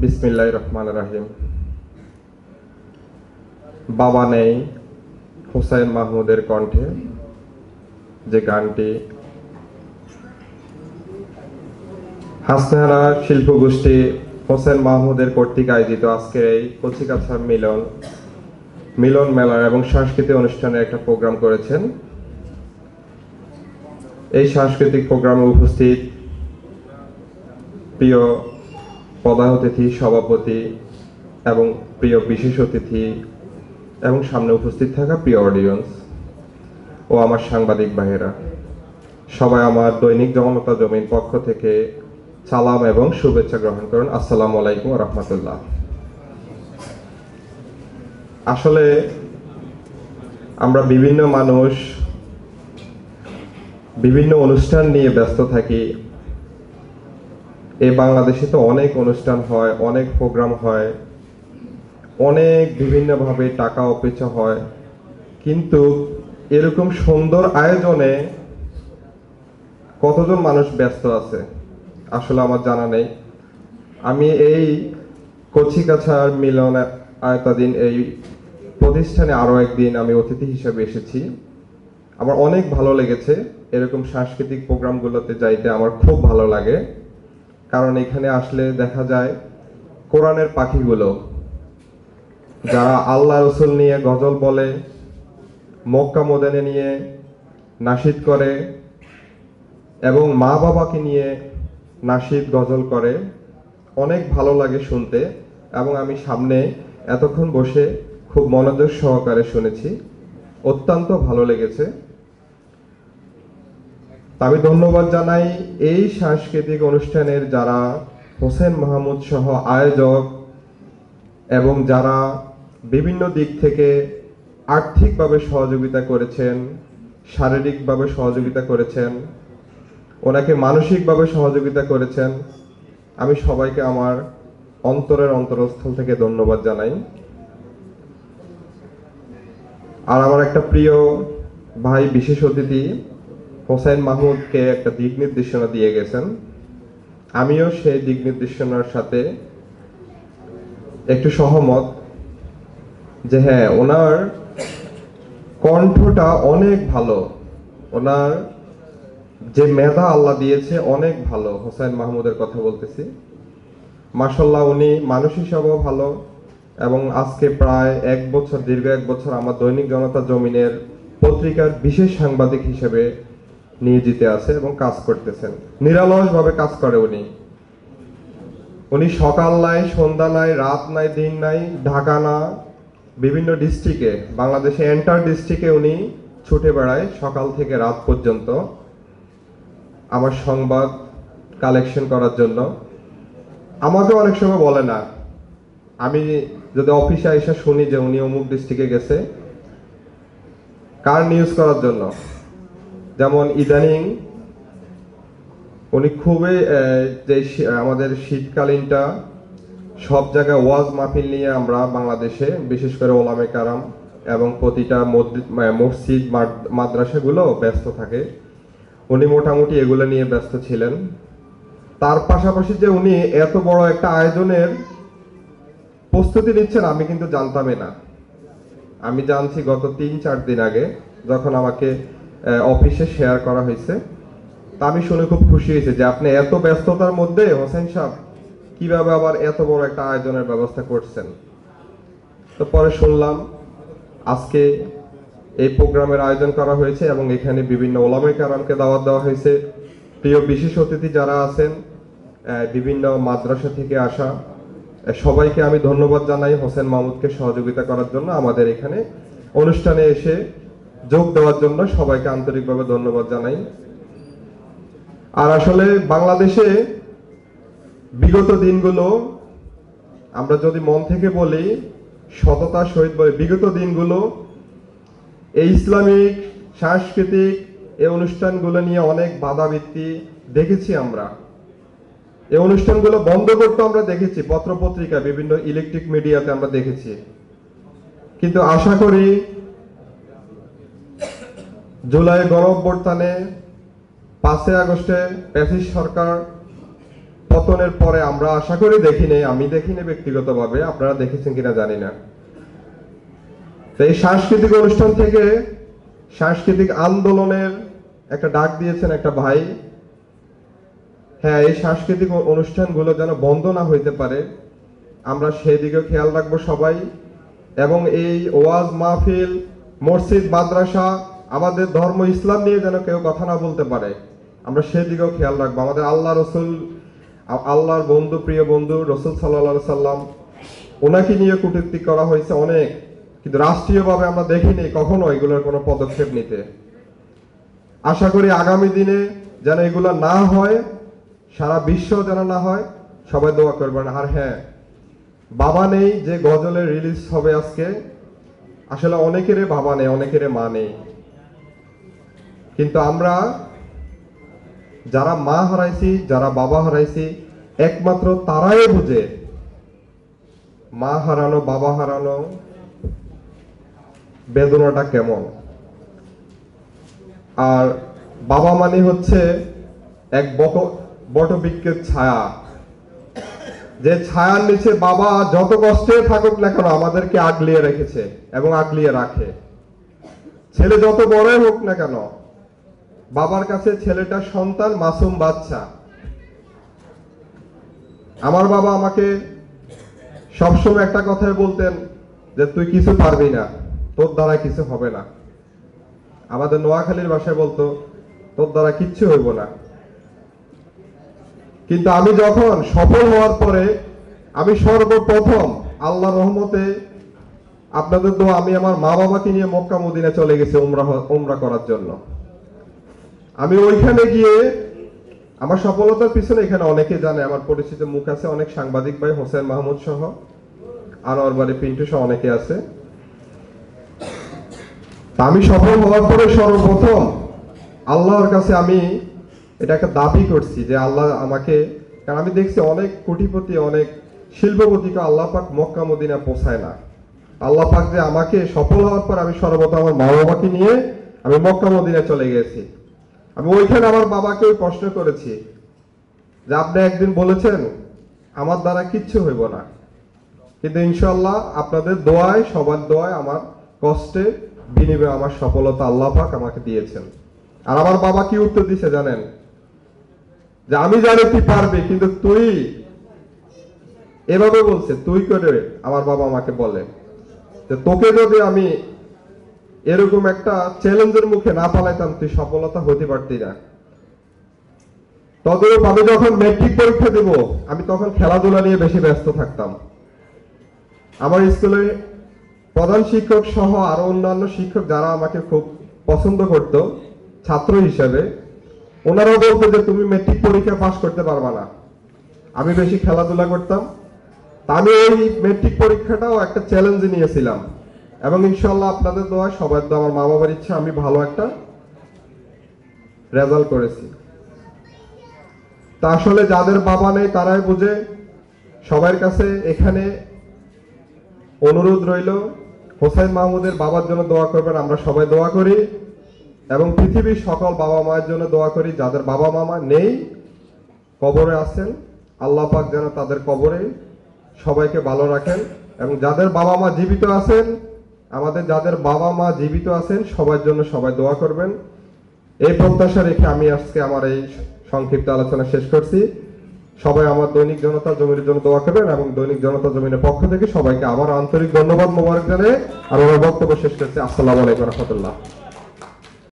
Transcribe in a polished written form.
বিসমিল্লাহির রহমানির রহিম। বাবা নেই হুসাইন মাহমুদের কণ্ঠে যে গানটি হাসনাহারা শিল্পগোষ্ঠী হোসেন মাহমুদের কর্তৃক আয়োজিত আজকের এই কচিকাছার মিলন মেলার এবং সাংস্কৃতিক অনুষ্ঠানের একটা প্রোগ্রাম করেছেন। এই সাংস্কৃতিক প্রোগ্রামে উপস্থিত প্রিয় প্রধান অতিথি, সভাপতি এবং প্রিয় বিশেষ অতিথি এবং সামনে উপস্থিত থাকা প্রিয় অডিয়েন্স ও আমার সাংবাদিক ভাইয়েরা, সবাই আমার দৈনিক জনতা জমিন পক্ষ থেকে সালাম এবং শুভেচ্ছা গ্রহণ করুন। আসসালামু আলাইকুম ওয়া রাহমাতুল্লাহ। আসলে আমরা বিভিন্ন মানুষ বিভিন্ন অনুষ্ঠান নিয়ে ব্যস্ত থাকি। এই বাংলাদেশে তো অনেক অনুষ্ঠান হয়, অনেক প্রোগ্রাম হয়, অনেক বিভিন্নভাবে টাকা অপচয় হয়, কিন্তু এরকম সুন্দর আয়োজনে কতজন মানুষ ব্যস্ত আছে আসলে আমার জানা নেই। আমি এই কচিকাছার মিলন আয়তাধীন এই প্রতিষ্ঠানে আরও একদিন আমি অতিথি হিসেবে এসেছি। আমার অনেক ভালো লেগেছে। এরকম সাংস্কৃতিক প্রোগ্রামগুলোতে যাইতে আমার খুব ভালো লাগে, কারণ এখানে আসলে দেখা যায় কোরআনের পাখিগুলো যারা আল্লাহ রসুল নিয়ে গজল বলে, মক্কা মদিনা নিয়ে নাশিদ করে এবং মা বাবাকে নিয়ে নাশিদ গজল করে, অনেক ভালো লাগে শুনতে। এবং আমি সামনে এতক্ষণ বসে খুব মনোযোগ সহকারে শুনেছি, অত্যন্ত ভালো লেগেছে। আমি ধন্যবাদ জানাই এই সাংস্কৃতিক অনুষ্ঠানের যারা হোসেন মাহমুদ সহ আয়োজক এবং যারা বিভিন্ন দিক থেকে আর্থিকভাবে সহযোগিতা করেছেন, শারীরিকভাবে সহযোগিতা করেছেন, ওনাকে মানসিকভাবে সহযোগিতা করেছেন। আমি সবাইকে আমার অন্তরের অন্তরস্থল থেকে ধন্যবাদ জানাই। আর আমার একটা প্রিয় ভাই বিশেষ অতিথি হোসেন মাহমুদকে একটা দিক নির্দেশনা দিয়ে গেছেন। আমিও সেই দিক নির্দেশনার সাথে একটু সহমত যে হ্যাঁ, ওনার কণ্ঠটা অনেক ভালো, ওনার যে মেধা আল্লাহ দিয়েছে অনেক ভালো। হোসেন মাহমুদের কথা বলতেছি, মাশাআল্লাহ উনি মানুষ হিসাবেও ভালো এবং আজকে প্রায় দীর্ঘ এক বছর আমার দৈনিক জনতা জমিনের পত্রিকার বিশেষ সাংবাদিক হিসেবে নিয়োজিত আছে এবং কাজ করতেছেন। নিরলসভাবে কাজ করে উনি সকাল নাই, সন্ধ্যা নাই, রাত নাই, দিন নাই, ঢাকা না, বিভিন্ন ডিস্ট্রিক্টে, বাংলাদেশে এন্টার ডিস্ট্রিক্টে উনি ছুটে বেড়ায় সকাল থেকে রাত পর্যন্ত আমার সংবাদ কালেকশন করার জন্য। আমাকে অনেক সময় বলে না, আমি যদি অফিসে এসে শুনি যে উনি অমুক ডিস্ট্রিক্টে গেছে কার নিউজ করার জন্য, যেমন ইদানিং উনি খুবই যে আমাদের শীতকালীনটা সব জায়গায় ওয়াজ মাহফিল নিয়ে আমরা বাংলাদেশে বিশেষ করে ওলামে কারাম এবং প্রতিটা মসজিদ মাদ্রাসাগুলো ব্যস্ত থাকে, উনি মোটামুটি এগুলো নিয়ে ব্যস্ত ছিলেন। তার পাশাপাশি যে উনি এত বড় একটা আয়োজনের প্রস্তুতি নিচ্ছেন আমি কিন্তু জানতামই না। আমি জানছি গত 3-4 দিন আগে, যখন আমাকে অফিসে শেয়ার করা হয়েছে। তা আমি শুনে খুব খুশি হয়েছে যে আপনি এত ব্যস্ততার মধ্যে হোসেন সাহেব কিভাবে আবার এত বড় একটা আয়োজনের ব্যবস্থা করছেন। তো পরে শুনলাম আজকে এই প্রোগ্রামের আয়োজন করা হয়েছে এবং এখানে বিভিন্ন ওলামে কারামকে দাওয়াত দেওয়া হয়েছে। প্রিয় বিশেষ অতিথি যারা আছেন বিভিন্ন মাদ্রাসা থেকে আসা সবাইকে আমি ধন্যবাদ জানাই হোসেন মাহমুদকে সহযোগিতা করার জন্য, আমাদের এখানে অনুষ্ঠানে এসে যোগ দেওয়ার জন্য সবাইকে আন্তরিকভাবে ধন্যবাদ জানাই। আর আসলে বাংলাদেশে বিগত দিনগুলো আমরা যদি মন থেকে বলি, সততার সহিত বলি, বিগত দিনগুলো এই ইসলামিক সাংস্কৃতিক এই অনুষ্ঠানগুলো নিয়ে অনেক বাধাবিত্তি দেখেছি আমরা। এই অনুষ্ঠানগুলো বন্ধ করতে আমরা দেখেছি, পত্রপত্রিকা বিভিন্ন ইলেকট্রিক মিডিয়াতে আমরা দেখেছি। কিন্তু আশা করি জুলাই গণঅভ্যুত্থানে 5 আগস্টে প্যাসিস্ট সরকার পতনের পরে আমরা আশা করি দেখিনি, আমি দেখিনি ব্যক্তিগতভাবে, আপনারা দেখেছেন কিনা জানি না। তো এই সাংস্কৃতিক অনুষ্ঠান থেকে সাংস্কৃতিক আন্দোলনের একটা ডাক দিয়েছেন একটা ভাই। হ্যাঁ, এই সাংস্কৃতিক অনুষ্ঠানগুলো যেন বন্ধ না হইতে পারে, আমরা সেদিকেও খেয়াল রাখবো সবাই। এবং এই ওয়াজ মাহফিল, মসজিদ, মাদ্রাসা, আমাদের ধর্ম ইসলাম নিয়ে যেন কেউ কথা না বলতে পারে, আমরা সেদিকেও খেয়াল রাখবো। আমাদের আল্লাহ রসুল, আল্লাহর বন্ধু, প্রিয় বন্ধু রসুল সাল্লাল্লাহু সাল্লাম, ওনাকে নিয়ে কটূক্তি করা হয়েছে অনেক, কিন্তু রাষ্ট্রীয়ভাবে আমরা দেখিনি কখনো এগুলোর কোনো পদক্ষেপ নিতে। আশা করি আগামী দিনে যেন এগুলো না হয়, সারা বিশ্ব যেন না হয়, সবাই দোয়া করবেন। আর হ্যাঁ, বাবা নেই যে গজলের রিলিজ হবে আজকে, আসলে অনেকেরই বাবা নেই, অনেকেরই মা নেই, কিন্তু আমরা যারা মা হারাইছি, যারা বাবা হারাইছি, একমাত্র তারাই বুঝে মা হারানো, বাবা হারানো বেদনাটা কেমন। আর বাবা মানে হচ্ছে এক বটবৃক্ষের ছায়া, যে ছায়ার নিচে বাবা যত কষ্টে থাকুক না কেন আমাদেরকে আগলিয়ে রেখেছে এবং আগলিয়ে রাখে। ছেলে যত বড়ই হোক না কেন, বাবার কাছে ছেলেটা সন্তান, মাসুম বাচ্চা। আমার বাবা আমাকে সবসময় একটা কথাই বলতেন যে তুই কিছু পারবি না, তোর দ্বারা কিছু হবে না। আমাদের নোয়াখালীর ভাষায় বলতো তোর দ্বারা কিচ্ছু হইব না। কিন্তু আমি যখন সফল হওয়ার পরে, আমি সর্বপ্রথম আল্লাহর রহমতে, আপনাদের দোয়া, আমি আমার মা বাবাকে নিয়ে মক্কা মদিনা চলে গেছি উমরা করার জন্য। আমি ওইখানে গিয়ে আমার সফলতার পিছনে, এখানে অনেকে জানে, আমার পরিচিত মুখ আছে, অনেক সাংবাদিক ভাই, হোসেন মাহমুদ সহ, আনোয়ার বাড়ি পিন্টু সহ অনেকে আছে। আমি সফল হওয়ার পরে সর্বপ্রথম আল্লাহর কাছে আমি এটা একটা দাবি করছি যে আল্লাহ আমাকে, কারণ আমি দেখছি অনেক কোটিপতি, অনেক শিল্পপতিকে আল্লাহ পাক মক্কা মদিনা পৌঁছায় না। আল্লাহ পাক যে আমাকে সফল হওয়ার পর, আমি সর্বপ্রথম আমার মা বাবাকে নিয়ে আমি মক্কা মদিনা চলে গেছি। আমি ওইখানে আমার বাবাকে ওই প্রশ্ন করেছি যে আপনি একদিন বলেছেন আমার দ্বারা কিচ্ছু হইব না, কিন্তু ইনশাআল্লাহ আপনাদের দোয়ায়, সবার দোয়ায়, আমার কষ্টে বিনিময়ে আমার সফলতা আল্লাহ পাক আমাকে দিয়েছেন। আর আমার বাবা কি উত্তর দিছে জানেন? যে আমি জানি তুই পারবি, কিন্তু তুই, এভাবে বলছে, তুই করে, আমার বাবা আমাকে বলে যে তোকে যদি আমি এরকম একটা চ্যালেঞ্জের মুখে না পালাইতাম, তুই সফলতা হতে পারতি না। তদরূপ আমি যখন মেট্রিক পরীক্ষা দেব, আমি তখন খেলাধুলা নিয়ে বেশি ব্যস্ত থাকতাম। আমার স্কুলে প্রধান শিক্ষক সহ আরো অন্যান্য শিক্ষক যারা আমাকে খুব পছন্দ করত ছাত্র হিসেবে, ওনারাও বলতো যে তুমি মেট্রিক পরীক্ষা পাশ করতে পারবা না। আমি বেশি খেলাধুলা করতাম। তা আমি এই মেট্রিক পরীক্ষাটাও একটা চ্যালেঞ্জ নিয়েছিলাম, এবং ইনশাআল্লাহ আপনাদের দোয়া, সবার দোয়া, আমার মা বাবার ইচ্ছা, আমি ভালো একটা রেজাল্ট করেছি। তা আসলে যাদের বাবা নেই তারাই বুঝে। সবার কাছে এখানে অনুরোধ রইল, হোসেন মাহমুদের বাবার জন্য দোয়া করবেন, আমরা সবাই দোয়া করি, এবং পৃথিবীর সকল বাবা মায়ের জন্য দোয়া করি। যাদের বাবা মামা নেই, কবরে আছেন, আল্লাহ পাক যেন তাদের কবরে সবাইকে ভালো রাখেন, এবং যাদের বাবা মা জীবিত আছেন, আমাদের যাদের বাবা মা জীবিত আছেন, সবার জন্য সবাই দোয়া করবেন। এই প্রত্যাশা রেখে আমি আজকে আমার এই সংক্ষিপ্ত আলোচনা শেষ করছি। সবাই আমার দৈনিক জনতা জমিনের জন্য দোয়া করবেন, এবং দৈনিক জনতা জমিনের পক্ষ থেকে সবাইকে আবার আন্তরিক ধন্যবাদ, মোবারক জানিয়ে আমার বক্তব্য শেষ করছি। আসসালামু আলাইকুম ওয়া রাহমাতুল্লাহ।